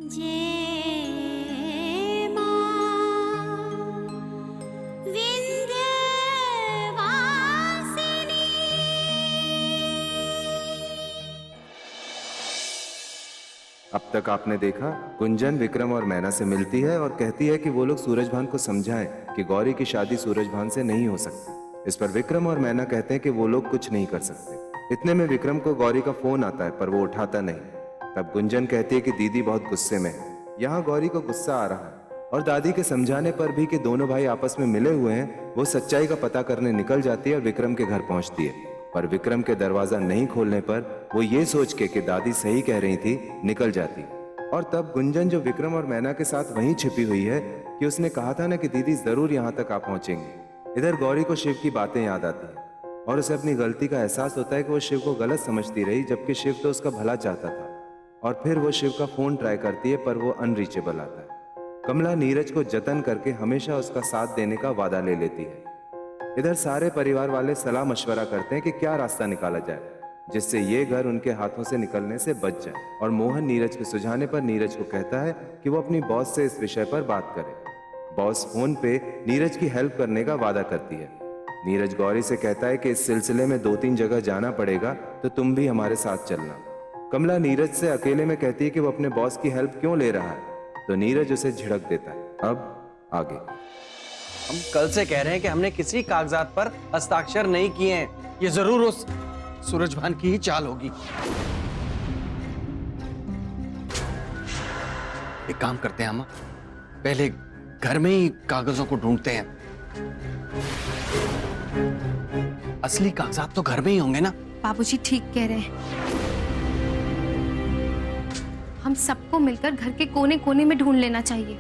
अब तक आपने देखा, गुंजन विक्रम और मैना से मिलती है और कहती है कि वो लोग सूरजभान को समझाएं कि गौरी की शादी सूरजभान से नहीं हो सकती। इस पर विक्रम और मैना कहते हैं कि वो लोग कुछ नहीं कर सकते। इतने में विक्रम को गौरी का फोन आता है पर वो उठाता नहीं। तब गुंजन कहती है कि दीदी बहुत गुस्से में है। यहाँ गौरी को गुस्सा आ रहा है और दादी के समझाने पर भी कि दोनों भाई आपस में मिले हुए हैं, वो सच्चाई का पता करने निकल जाती है और विक्रम के घर पहुंचती है। पर विक्रम के दरवाजा नहीं खोलने पर वो ये सोच के कि दादी सही कह रही थी, निकल जाती। और तब गुंजन, जो विक्रम और मैना के साथ वहीं छिपी हुई है कि उसने कहा था ना कि दीदी जरूर यहाँ तक आ पहुंचेंगी, इधर गौरी को शिव की बातें याद आती है और उसे अपनी गलती का एहसास होता है कि वो शिव को गलत समझती रही, जबकि शिव तो उसका भला चाहता था। और फिर वो शिव का फोन ट्राई करती है पर वो अनरीचेबल आता है। कमला नीरज को जतन करके हमेशा उसका साथ देने का वादा ले लेती है। इधर सारे परिवार वाले सलाह मशवरा करते हैं कि क्या रास्ता निकाला जाए जिससे ये घर उनके हाथों से निकलने से बच जाए। और मोहन नीरज के सुझाने पर नीरज को कहता है कि वो अपनी बॉस से इस विषय पर बात करे। बॉस फोन पे नीरज की हेल्प करने का वादा करती है। नीरज गौरी से कहता है कि इस सिलसिले में 2-3 जगह जाना पड़ेगा तो तुम भी हमारे साथ चलना। कमला नीरज से अकेले में कहती है कि वो अपने बॉस की हेल्प क्यों ले रहा है, तो नीरज उसे झिड़क देता है। अब आगे हम कल से कह रहे हैं कि हमने किसी कागजात पर हस्ताक्षर नहीं किए हैं। ये जरूर उस सूरजभान की ही चाल होगी। एक काम करते हैं हम, पहले घर में ही कागजों को ढूंढते हैं। असली कागजात तो घर में ही होंगे ना। बाबूजी ठीक कह रहे हैं। हम सबको मिलकर घर के कोने कोने में ढूंढ लेना चाहिए।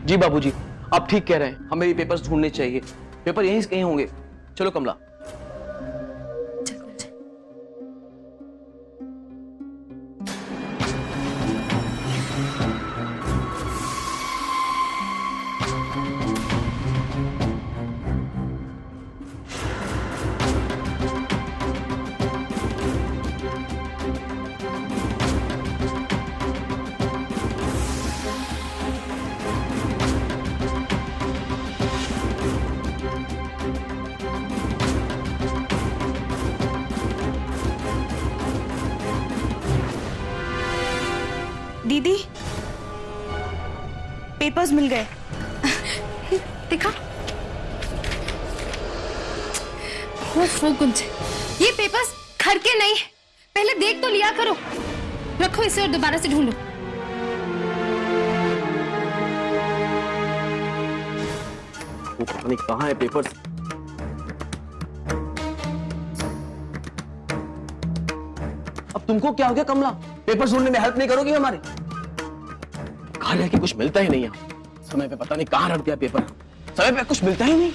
जी बाबूजी, आप ठीक कह रहे हैं, हमें भी पेपर्स ढूंढने चाहिए। पेपर यहीं से कहीं होंगे। चलो कमला। दीदी, पेपर्स मिल गए। देखा? वो गुंज, ये पेपर्स घर के नहीं, पहले देख तो लिया करो। रखो इसे और दोबारा से ढूंढो। वो पता नहीं कहाँ है पेपर्स। अब तुमको क्या हो गया कमला? पेपर ढूंढने में हेल्प नहीं करोगी हमारी? घर रह के कुछ मिलता ही नहीं यहाँ। समय पे पता नहीं कहाँ रख दिया पेपर। समय पे कुछ मिलता ही नहीं।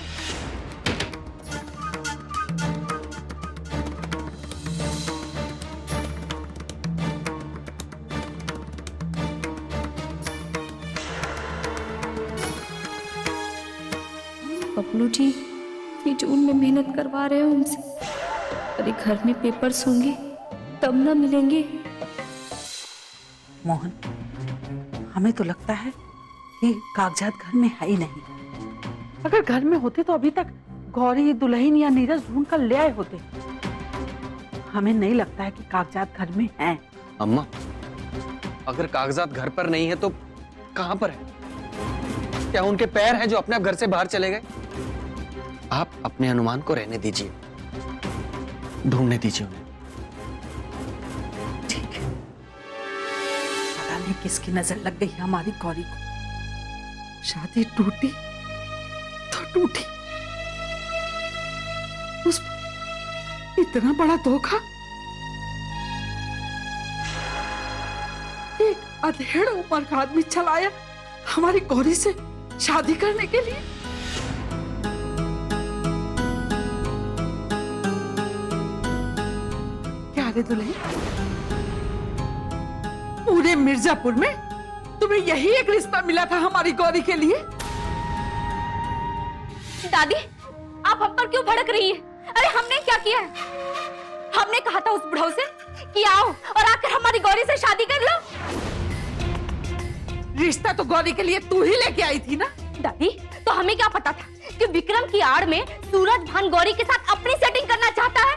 बबलू जी इतनी जून में मेहनत करवा रहे हो उनसे, अरे घर में पेपर्स होंगे तब ना मिलेंगे। मोहन, हमें तो लगता है कि कागजात घर में है ही नहीं। अगर घर में होते तो अभी तक गौरी, दुल्हन या नीरज ढूंढ कर ले आए होते। हमें नहीं लगता है कि कागजात घर में हैं। अम्मा, अगर कागजात घर पर नहीं है तो कहां पर है? क्या उनके पैर हैं जो अपने आप घर से बाहर चले गए? आप अपने अनुमान को रहने दीजिए, ढूंढने दीजिए उन्हें। ठीक है, पता नहीं किसकी नजर लग गई हमारी गौरी को। शादी टूटी तो टूटी, उस इतना बड़ा धोखा। एक अधेड़ उम्र का आदमी चलाया हमारी गौरी से शादी करने के लिए। क्या रे दुल्हन, पूरे मिर्जापुर में तुम्हें यही एक रिश्ता मिला था हमारी गौरी के लिए? दादी, आप हम पर क्यों भड़क रही हैं? अरे हमने क्या किया है? हमने कहा था उस बुढ़ऊ से कि आओ और आकर हमारी रिश्ता तो गौरी के लिए तू ही लेके आई थी ना। दादी, तो हमें क्या पता था कि विक्रम की आड़ में सूरज भान गौरी के साथ अपनी सेटिंग करना चाहता है।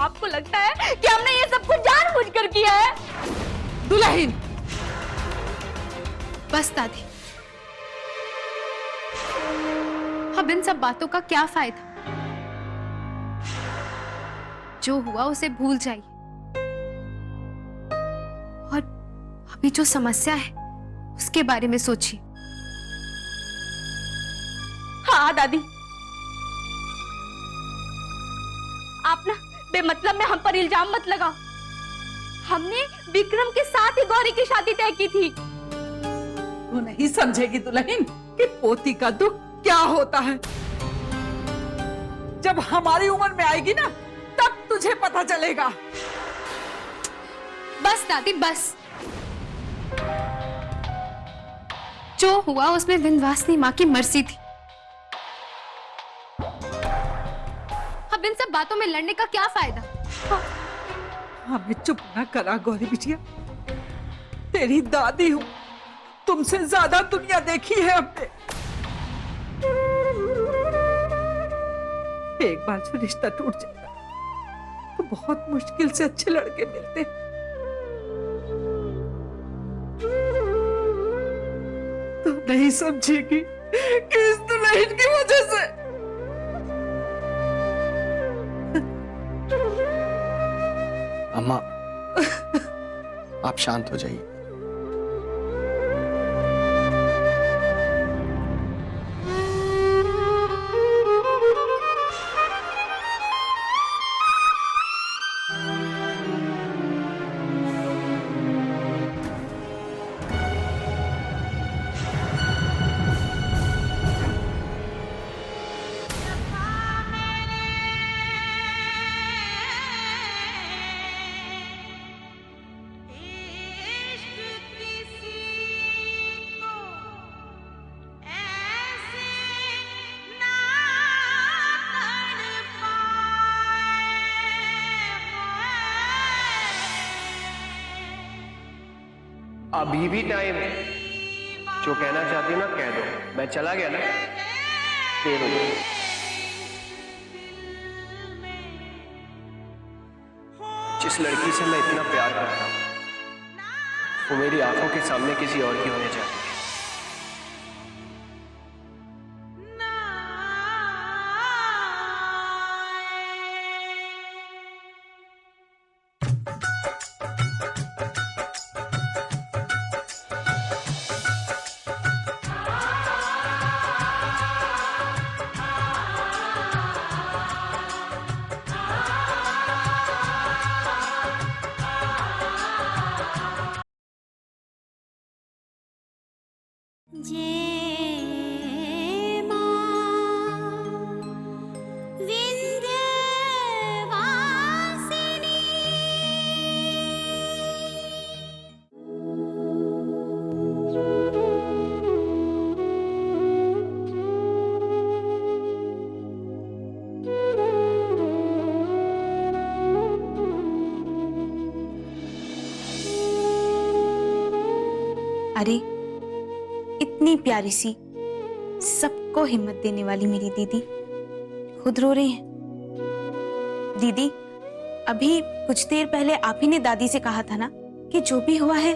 आपको लगता है कि हमने ये सब कुछ जानबूझकर किया है? दुल्हन, बस दादी, अब इन सब बातों का क्या फायदा? जो हुआ उसे भूल जाइए और अभी जो समस्या है उसके बारे में सोचिए। हाँ दादी, आप ना बेमतलब में हम पर इल्जाम मत लगाओ। हमने विक्रम के साथ ही गौरी की शादी तय की थी। तू नहीं समझेगी दुल्हन कि पोती का दुख क्या होता है। जब हमारी उम्र में आएगी ना तब तुझे पता चलेगा। बस दादी बस, जो हुआ उसमें विंध्यवासिनी माँ की मर्जी थी। अब इन सब बातों में लड़ने का क्या फायदा? हमें चुप ना करा गौरी बिटिया, तेरी दादी हूँ, तुमसे ज्यादा दुनिया देखी है हमने। एक बार जो रिश्ता टूट जाएगा तो बहुत मुश्किल से अच्छे लड़के मिलते हैं। तुम नहीं समझेगी कि इस दुल्हन की वजह से। अम्मा, आप शांत हो जाइए। अभी भी टाइम है, जो कहना चाहती हो ना कह दो। मैं चला गया ना, देर हो गई। जिस लड़की से मैं इतना प्यार करता हूं वो मेरी आंखों के सामने किसी और की होने जाती है। अरे इतनी प्यारी सी, सबको हिम्मत देने वाली मेरी दीदी खुद रो रही है। दीदी, अभी कुछ देर पहले आप ही ने दादी से कहा था ना कि जो भी हुआ है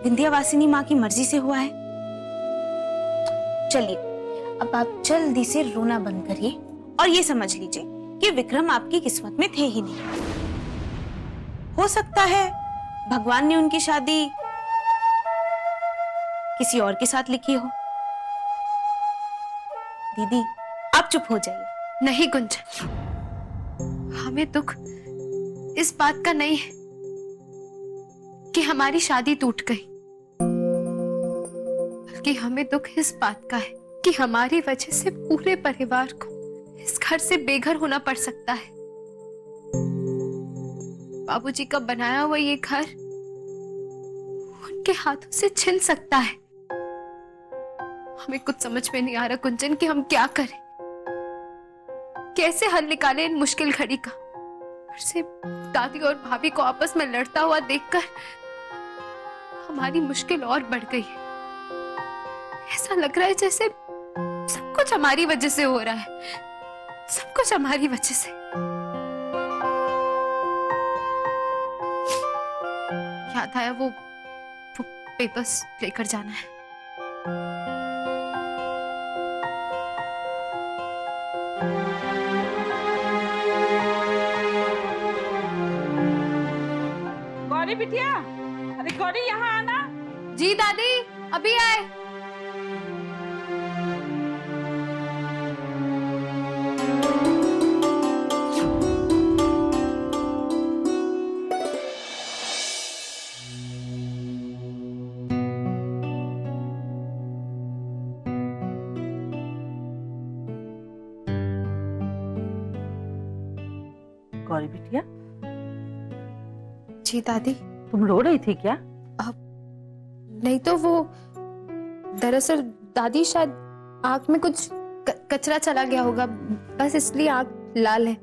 विंध्यवासिनी माँ की मर्जी से हुआ है। चलिए अब आप जल्दी से रोना बंद करिए और ये समझ लीजिए कि विक्रम आपकी किस्मत में थे ही नहीं। हो सकता है भगवान ने उनकी शादी किसी और के साथ लिखी हो। दीदी आप चुप हो जाइए। नहीं गुंजन, हमें दुख इस बात का नहीं है कि हमारी शादी टूट गई, बल्कि हमें दुख इस बात का है कि हमारी वजह से पूरे परिवार को इस घर से बेघर होना पड़ सकता है। बाबूजी का बनाया हुआ ये घर उनके हाथों से छिन सकता है। हमें कुछ समझ में नहीं आ रहा कुंजन कि हम क्या करें, कैसे हल निकालें इन मुश्किल घड़ी का। ऊपर से दादी और भाभी को आपस में लड़ता हुआ देखकर हमारी मुश्किल और बढ़ गई है। ऐसा लग रहा है जैसे सब कुछ हमारी वजह से हो रहा है, सब कुछ हमारी वजह से। याद आया वो पेपर्स लेकर जाना है। गौरी बिटिया, अरे गौरी यहाँ आना। जी दादी, अभी आए। गौरी बिटिया, जी दादी। तुम रो रही थी क्या? नहीं तो वो दरअसल दादी शायद आंख में कुछ कचरा चला गया होगा, बस इसलिए आंख लाल है।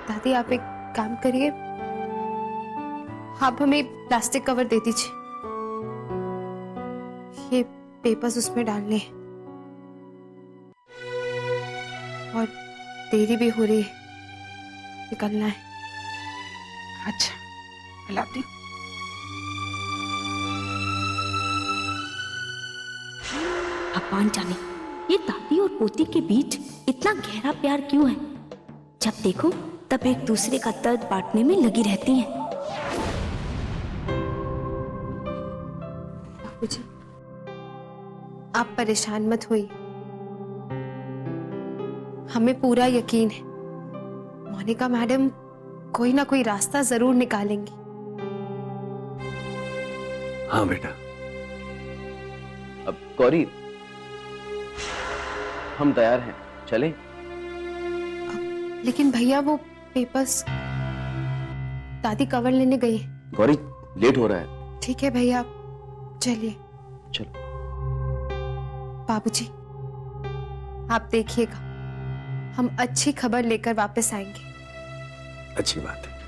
दादी आप एक काम करिए, आप हमें प्लास्टिक कवर दे दीजिए, ये पेपर्स उसमें डालने हैं और देरी भी हो रही है, निकलना है। अच्छा, मैं लाती हूँ। भगवान जाने ये दादी और पोती के बीच इतना गहरा प्यार क्यों है। जब देखो तब एक दूसरे का दर्द बांटने में लगी रहती हैं। बाबूजी, आप परेशान मत होइए, हमें पूरा यकीन है मोनिका मैडम कोई ना कोई रास्ता जरूर निकालेंगी। हाँ बेटा। अब गौरी, हम तैयार हैं, चलें? लेकिन भैया वो पेपर्स दादी कवर लेने गई है। गौरी, लेट हो रहा है। ठीक है भैया, चलिए। चलो। बाबूजी, आप देखिएगा, हम अच्छी खबर लेकर वापस आएंगे। अच्छी बात है।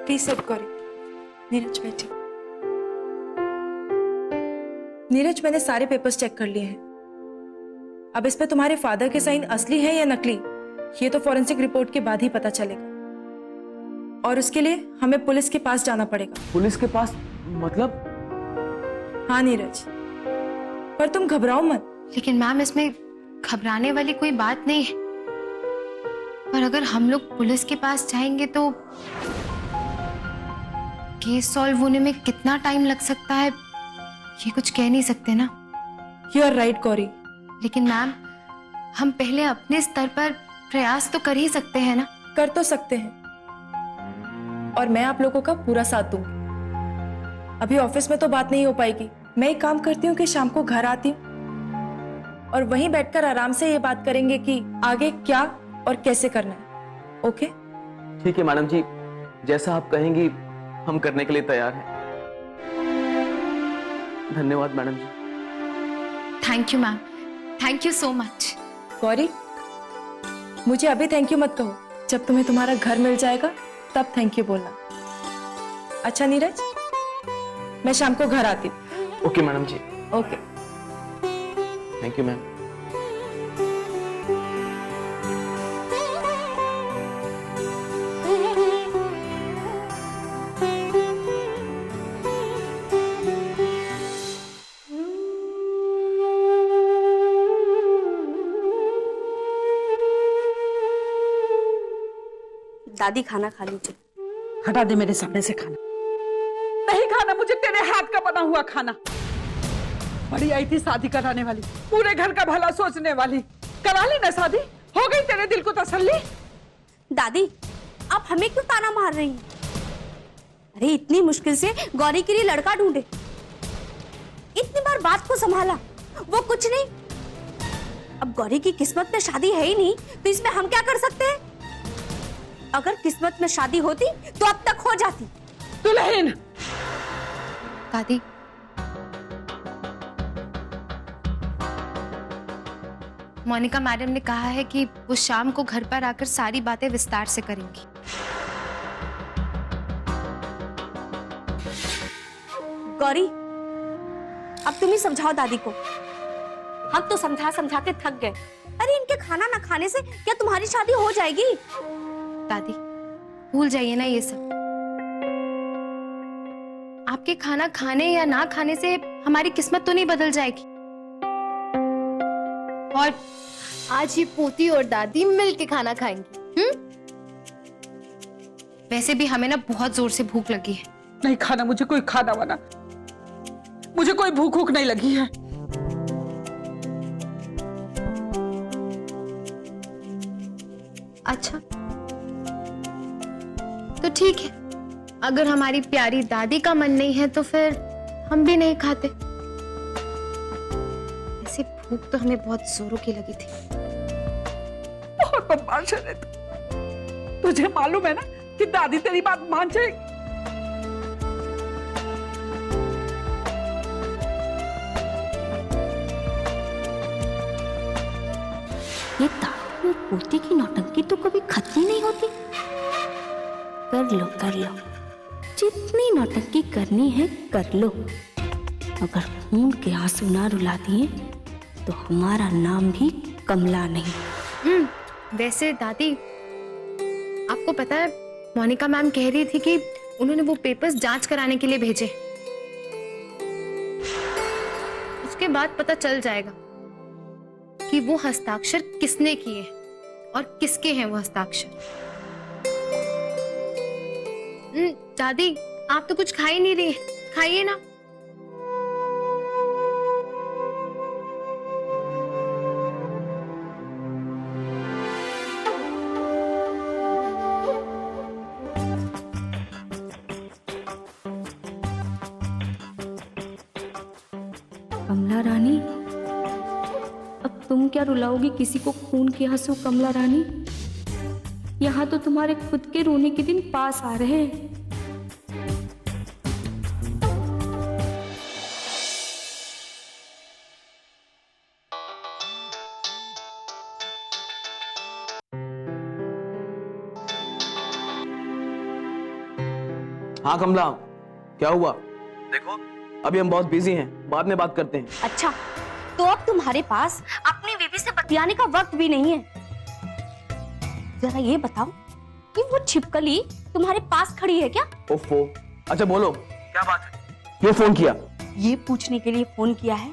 प्लीज सब करें। नीरज बैठे। नीरज, मैंने सारे पेपर्स चेक कर लिए हैं। अब इस पे तुम्हारे फादर के साइन असली है या नकली, ये तो फॉरेंसिक रिपोर्ट के बाद ही पता चलेगा। और उसके लिए हमें पुलिस के पास जाना पड़ेगा। पुलिस के पास मतलब? हाँ नीरज, पर तुम घबराओ मत। लेकिन मैम, इसमें घबराने वाली कोई बात नहीं है, पर अगर हम लोग पुलिस के पास जाएंगे तो केस सॉल्व होने में कितना टाइम लग सकता है, ये कुछ कह नहीं सकते ना। You are right Gauri. लेकिन मैम, हम पहले अपने स्तर पर प्रयास तो कर ही सकते हैं ना। कर तो सकते हैं, और मैं आप लोगों का पूरा साथ दूंगी। अभी ऑफिस में तो बात नहीं हो पाएगी। मैं एक काम करती हूँ कि शाम को घर आती हूँ और वहीं बैठकर आराम से ये बात करेंगे कि आगे क्या और कैसे करना है। ओके? ठीक है मैडम जी, जैसा आप कहेंगी हम करने के लिए तैयार हैं। धन्यवाद madam ji. Thank you ma'am, thank you so much. Gauri, मुझे अभी थैंक यू मत कहो, जब तुम्हें तुम्हारा घर मिल जाएगा तब थैंक यू बोलना। अच्छा नीरज, मैं शाम को घर आती हूँ। Okay madam ji. Okay. Thank you ma'am. दादी खाना खा लीजिए। हटा दे मेरे सामने से खाना। नहीं खाना मुझे तेरे हाथ का बना हुआ खाना। बड़ी आई थी शादी कराने वाली, पूरे घर का भला सोचने वाली। करा ली ना शादी, हो गई तेरे दिल को तसल्ली? दादी, आप हमें क्यों ताना मार रही हैं? अरे इतनी मुश्किल से गौरी के लिए लड़का ढूंढे, इतनी बार बात को संभाला, वो कुछ नहीं। अब गौरी की किस्मत में शादी है ही नहीं, तो इसमें हम क्या कर सकते हैं? अगर किस्मत में शादी होती तो अब तक हो जाती। दुल्हन, दादी, मोनिका मैडम ने कहा है कि वो शाम को घर पर आकर सारी बातें विस्तार से करेंगी। गौरी, अब तुम ही समझाओ दादी को। हम तो समझा समझा के थक गए। अरे इनके खाना ना खाने से क्या तुम्हारी शादी हो जाएगी? दादी, भूल जाइए ना ये सब। आपके खाना खाने या ना खाने से हमारी किस्मत तो नहीं बदल जाएगी। और आज ये पोती और दादी मिल के खाना खाएंगी। वैसे भी हमें ना बहुत जोर से भूख लगी है। नहीं खाना मुझे कोई खाना वाना, मुझे कोई भूख भूख नहीं लगी है। अच्छा तो ठीक है, अगर हमारी प्यारी दादी का मन नहीं है तो फिर हम भी नहीं खाते। ऐसे भूख तो हमें बहुत जोरों की लगी थी। बहुत बदमाश है तू। तुझे मालूम है ना कि दादी तेरी बात मान जाएगी। ये दादी और पोती की नौटंकी तो कभी खत्म ही नहीं होती। कर लो, जितनी नौटंकी करनी है कर लो। अगर खून के आंसू ना रुला दिए तो हमारा नाम भी कमला नहीं। वैसे दादी, आपको पता है मोनिका मैम कह रही थी कि उन्होंने वो पेपर्स जांच कराने के लिए भेजे। उसके बाद पता चल जाएगा कि वो हस्ताक्षर किसने किए और किसके हैं वो हस्ताक्षर। दादी, आप तो कुछ खा ही नहीं रही, खाइए ना। कमला रानी, अब तुम क्या रुलाओगी किसी को खून के आंसू? कमला रानी, यहाँ तो तुम्हारे खुद के रोने के दिन पास आ रहे हैं। हाँ कमला, क्या हुआ? देखो अभी हम बहुत बिजी हैं, बाद में बात करते हैं। अच्छा, तो अब तुम्हारे पास अपनी बीवी से बतियाने का वक्त भी नहीं है। जरा ये बताओ कि वो छिपकली तुम्हारे पास खड़ी है क्या? ओफो, अच्छा बोलो क्या बात है? क्यों फोन किया? ये पूछने के लिए फोन किया है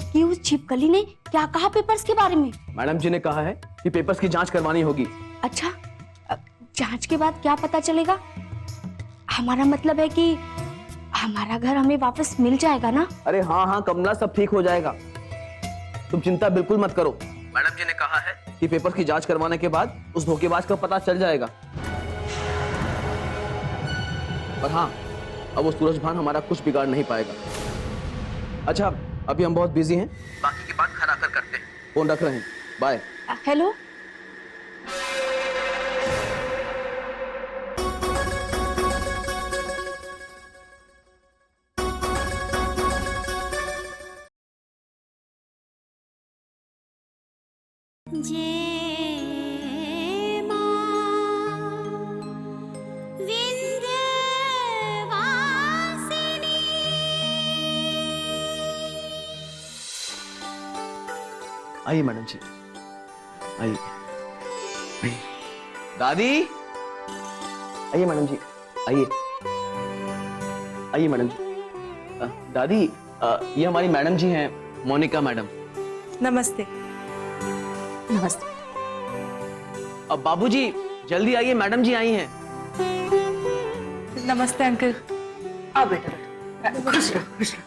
कि उस छिपकली ने क्या कहा पेपर्स के बारे में। मैडम जी ने कहा है कि पेपर्स की जांच करवानी होगी। अच्छा, जांच के बाद क्या पता चलेगा? हमारा मतलब है कि हमारा घर हमें वापस मिल जाएगा ना? अरे हाँ हाँ कमला, सब ठीक हो जाएगा, तुम चिंता बिल्कुल मत करो। मैडम जी ने कहा है कि पेपर्स की जांच करवाने के बाद उस धोखेबाज का पता चल जाएगा। पर हाँ, अब वो सूरज भान हमारा कुछ बिगाड़ नहीं पाएगा। अच्छा, अभी हम बहुत बिजी हैं, बाकी की बात घर आकर करते हैं। फोन रख रहे हैं, बाय। हेलो, आइए मैडम जी, आइए। दादी, आइए मैडम जी, आइए। आइए मैडम जी। दादी, ये हमारी मैडम जी हैं, मोनिका मैडम। नमस्ते। नमस्ते। अब बाबूजी जल्दी आइए, मैडम जी आई हैं। नमस्ते अंकल। आओ बेटा, बेटा खुश रहो, खुश रहो।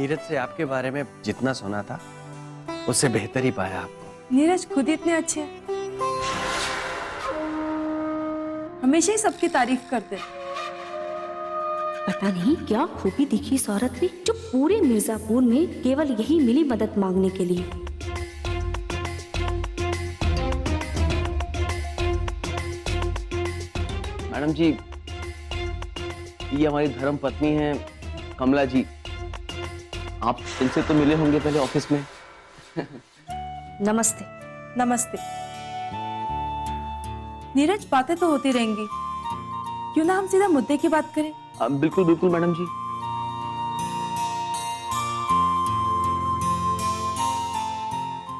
नीरज से आपके बारे में जितना सुना था उससे बेहतर ही पाया आपको। नीरज खुद ही इतने अच्छे हैं, हमेशा ही सबकी तारीफ करते हैं। पता नहीं क्या खूबी दिखी इस औरत में जो पूरे मिर्जापुर में केवल यही मिली मदद मांगने के लिए। मैडम जी, ये हमारी धर्म पत्नी है कमला जी। आप इनसे तो मिले होंगे पहले ऑफिस में। नमस्ते। नमस्ते। नीरज, बातें तो होती रहेंगी, क्यों ना हम सीधा मुद्दे की बात करें। बिल्कुल बिल्कुल मैडम जी।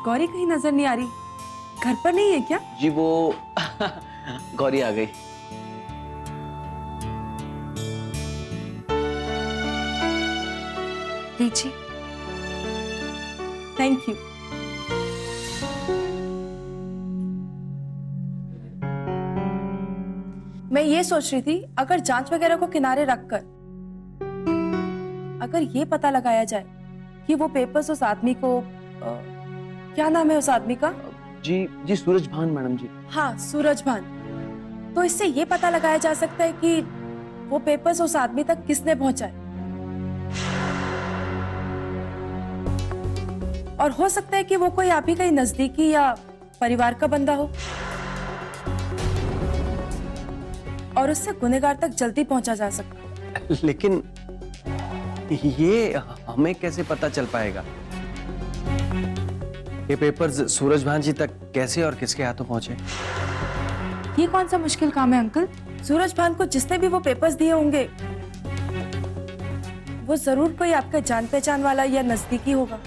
गौरी कहीं नजर नहीं आ रही, घर पर नहीं है क्या? जी वो गौरी आ गई। लीजिए। Thank you. मैं ये सोच रही थी, अगर जांच वगैरह को किनारे रखकर अगर ये पता लगाया जाए कि वो पेपर्स उस आदमी को क्या नाम है उस आदमी का? जी सूरज भान मैडम जी। हाँ, सूरज भान। तो इससे ये पता लगाया जा सकता है कि वो पेपर्स उस आदमी तक किसने पहुंचाए, और हो सकता है कि वो कोई आप ही का ही नजदीकी या परिवार का बंदा हो, और उससे गुनहगार तक जल्दी पहुंचा जा सकता है। लेकिन ये हमें कैसे पता चल पाएगा? ये पेपर्स सूरज भान जी तक कैसे और किसके हाथों पहुंचे? ये कौन सा मुश्किल काम है अंकल? सूरज भान को जिसने भी वो पेपर्स दिए होंगे वो जरूर कोई आपका जान पहचान वाला या नजदीकी होगा।